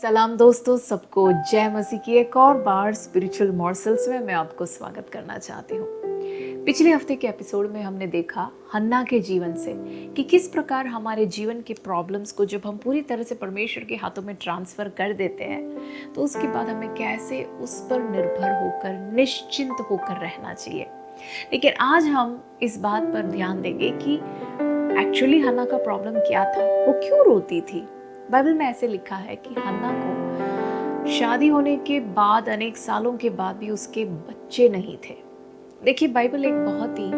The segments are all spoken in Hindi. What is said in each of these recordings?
सलाम दोस्तों, सबको जय मसीह की एक और बार स्पिरिचुअल मॉर्सल्स में मैं आपको स्वागत करना चाहती हूँ। पिछले हफ्ते के एपिसोड में हमने देखा हन्ना के जीवन से कि किस प्रकार हमारे जीवन के प्रॉब्लम्स को जब हम पूरी तरह से परमेश्वर के हाथों में ट्रांसफ़र कर देते हैं तो उसके बाद हमें कैसे उस पर निर्भर होकर निश्चिंत होकर रहना चाहिए। लेकिन आज हम इस बात पर ध्यान देंगे कि एक्चुअली हन्ना का प्रॉब्लम क्या था, वो क्यों रोती थी। बाइबल में ऐसे लिखा है कि हन्ना को शादी होने के बाद अनेक सालों के बाद भी उसके बच्चे नहीं थे। देखिए, बाइबल एक बहुत ही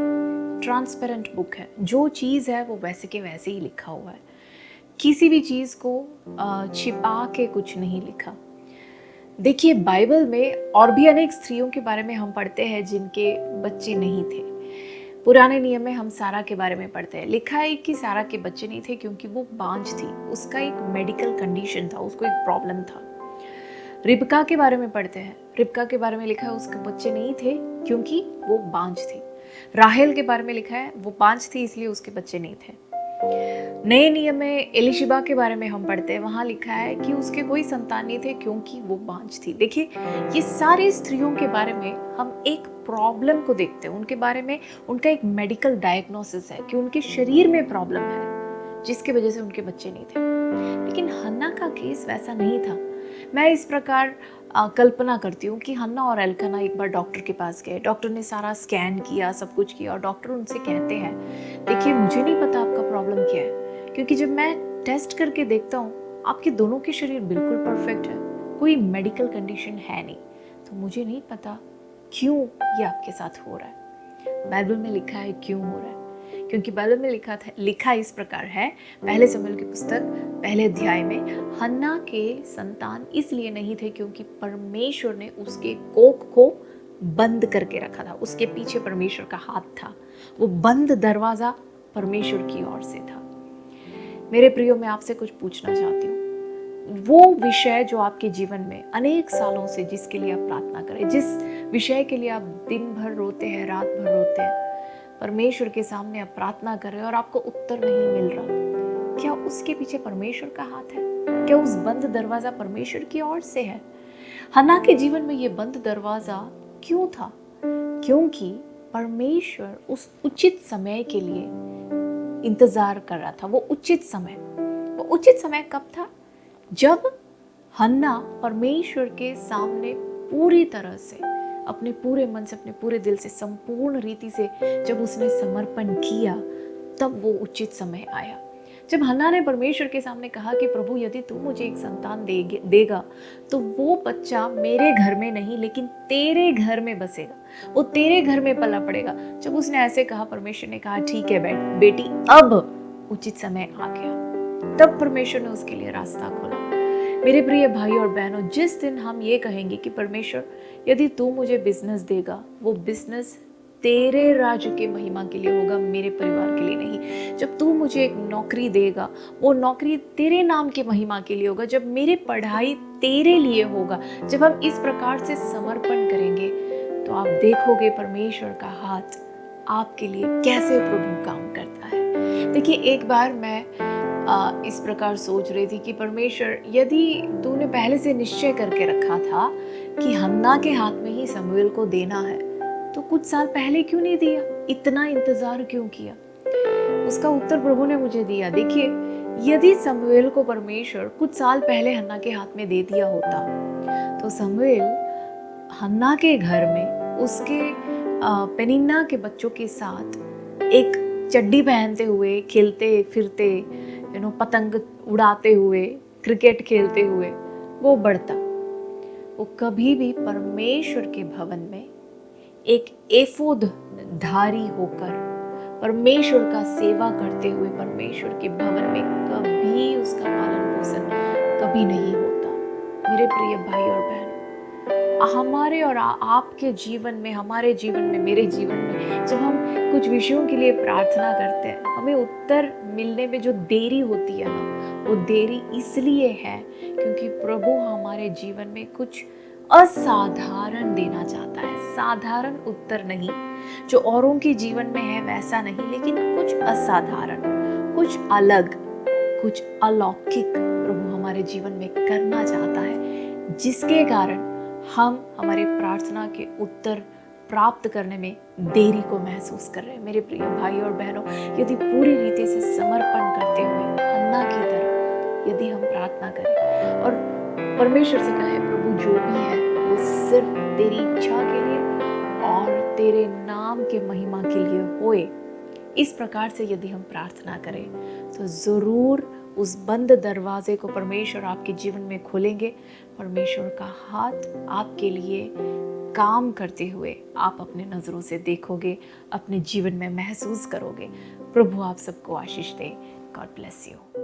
ट्रांसपेरेंट बुक है। जो चीज़ है वो वैसे के वैसे ही लिखा हुआ है। किसी भी चीज़ को छिपा के कुछ नहीं लिखा। देखिए, बाइबल में और भी अनेक स्त्रियों के बारे में हम पढ़ते हैं जिनके बच्चे नहीं थे। पुराने नियम में हम सारा के बारे में पढ़ते हैं। लिखा है कि सारा के बच्चे नहीं थे क्योंकि वो बांझ थी। उसका एक मेडिकल कंडीशन था, उसको एक प्रॉब्लम था। रिबका के बारे में पढ़ते हैं। रिबका के बारे में लिखा है उसके बच्चे नहीं थे क्योंकि वो बांझ थी। राहेल के बारे में लिखा है वो बांझ थी इसलिए उसके बच्चे नहीं थे। नए नियम में एलिशिबा के बारे में हम पढ़ते हैं। वहाँ लिखा है कि उसके कोई संतान नहीं थे क्योंकि वो बांझ थी। देखिए, ये सारी स्त्रियों के बारे में हम एक प्रॉब्लम को देखते हैं। उनके बारे में उनका एक मेडिकल डायग्नोसिस है कि उनके शरीर में प्रॉब्लम है जिसकी वजह से उनके बच्चे नहीं थे। लेकिन हन्ना का केस वैसा नहीं था। मैं इस प्रकार कल्पना करती हूँ कि हन्ना और एल्काना एक बार डॉक्टर के पास गए। डॉक्टर ने सारा स्कैन किया, सब कुछ किया और डॉक्टर उनसे कहते हैं, देखिए मुझे नहीं पता आपका प्रॉब्लम क्या है, क्योंकि जब मैं टेस्ट करके देखता हूँ आपके दोनों के शरीर बिल्कुल परफेक्ट है, कोई मेडिकल कंडीशन है नहीं, तो मुझे नहीं पता क्यों ये आपके साथ हो रहा है। बाइबल में लिखा है क्यों हो रहा है, क्योंकि बाइबल में लिखा इस प्रकार है। पहले शमूएल की पुस्तक पहले अध्याय में, हन्ना के संतान इसलिए नहीं थे क्योंकि परमेश्वर ने उसके कोख को बंद करके रखा था। उसके पीछे परमेश्वर का हाथ था। वो बंद दरवाजा परमेश्वर की ओर से था। मेरे प्रियो, मैं आपसे कुछ पूछना चाहती हूँ। वो विषय जो आपके जीवन में अनेक सालों से जिसके लिए आप प्रार्थना करें, जिस विषय के लिए आप दिन भर रोते हैं, रात भर रोते हैं, परमेश्वर के सामने आप प्रार्थना कर रहे हैं और आपको उत्तर नहीं मिल रहा, क्या उसके पीछे परमेश्वर का हाथ है? क्या उस बंद दरवाजा परमेश्वर की ओर से है? हन्ना के जीवन में ये बंद दरवाजा क्यों था? क्योंकि परमेश्वर उस उचित समय के लिए इंतजार कर रहा था। वो उचित समय कब था? जब हन्ना परमेश्वर के सामने पूरी तरह से, अपने पूरे मन से, अपने पूरे दिल से, संपूर्ण रीति से जब उसने समर्पण किया, तब वो उचित समय आया। जब हन्ना ने परमेश्वर के सामने कहा कि प्रभु, यदि तू मुझे एक संतान देगा तो वो बच्चा मेरे घर में नहीं लेकिन तेरे घर में बसेगा, वो तेरे घर में पला पड़ेगा। जब उसने ऐसे कहा, परमेश्वर ने कहा, ठीक है बेटी, अब उचित समय आ गया। तब परमेश्वर ने उसके लिए रास्ता खोला। मेरे प्रिय भाई और बहनों, जिस दिन हम ये कहेंगे कि परमेश्वर, यदि तू मुझे बिजनेस देगा, वो बिजनेस तेरे राज्य के महिमा के लिए होगा, मेरे परिवार के लिए नहीं। जब तू मुझे एक नौकरी देगा, वो नौकरी तेरे नाम के महिमा के लिए होगा। जब मेरी पढ़ाई तेरे लिए होगा, जब हम इस प्रकार से समर्पण करेंगे, तो आप देखोगे परमेश्वर का हाथ आपके लिए कैसे प्रभु काम करता है। देखिए, एक बार मैं इस प्रकार सोच रही थी कि परमेश्वर, यदि तूने पहले से निश्चय करके रखा था कि हन्ना के हाथ में ही शमूएल को देना है, तो कुछ साल पहले क्यों नहीं दिया? इतना इंतजार क्यों किया? उसका उत्तर प्रभु ने मुझे दिया। देखिए, यदि शमूएल को परमेश्वर कुछ साल पहले हन्ना के हाथ में दे दिया होता, तो शमूएल हन्ना के घर में उसके पेनिन्ना के बच्चों के साथ एक चड्डी पहनते हुए, खेलते फिरते, पतंग उड़ाते हुए, क्रिकेट खेलते हुए वो बढ़ता। वो कभी भी परमेश्वर के भवन में एक एफोद धारी होकर, परमेश्वर का सेवा करते हुए परमेश्वर के भवन में कभी उसका पालन पोषण कभी नहीं होता। मेरे प्रिय भाई और बहन, हमारे और आपके जीवन में, हमारे जीवन में, मेरे जीवन में, जब हम कुछ विषयों के लिए प्रार्थना करते हैं, हमें उत्तर मिलने में जो देरी होती है ना, वो देरी इसलिए है क्योंकि प्रभु हमारे जीवन में कुछ असाधारण देना चाहता है। साधारण उत्तर नहीं, जो औरों के जीवन में है वैसा नहीं, लेकिन कुछ असाधारण, कुछ अलग, कुछ अलौकिक प्रभु हमारे जीवन में करना चाहता है, जिसके कारण हम हमारे प्रार्थना के उत्तर प्राप्त करने में देरी को महसूस कर रहे हैं। मेरे प्रिय भाई और बहनों, यदि पूरी रीति से समर्पण करते हुए हन्ना की तरह यदि हम प्रार्थना करें और परमेश्वर से कहें, प्रभु जो भी है वो सिर्फ तेरी इच्छा के लिए और तेरे नाम के महिमा के लिए होए, इस प्रकार से यदि हम प्रार्थना करें तो ज़रूर उस बंद दरवाजे को परमेश्वर आपके जीवन में खोलेंगे। परमेश्वर का हाथ आपके लिए काम करते हुए आप अपने नज़रों से देखोगे, अपने जीवन में महसूस करोगे। प्रभु आप सबको आशीष दे। God bless you.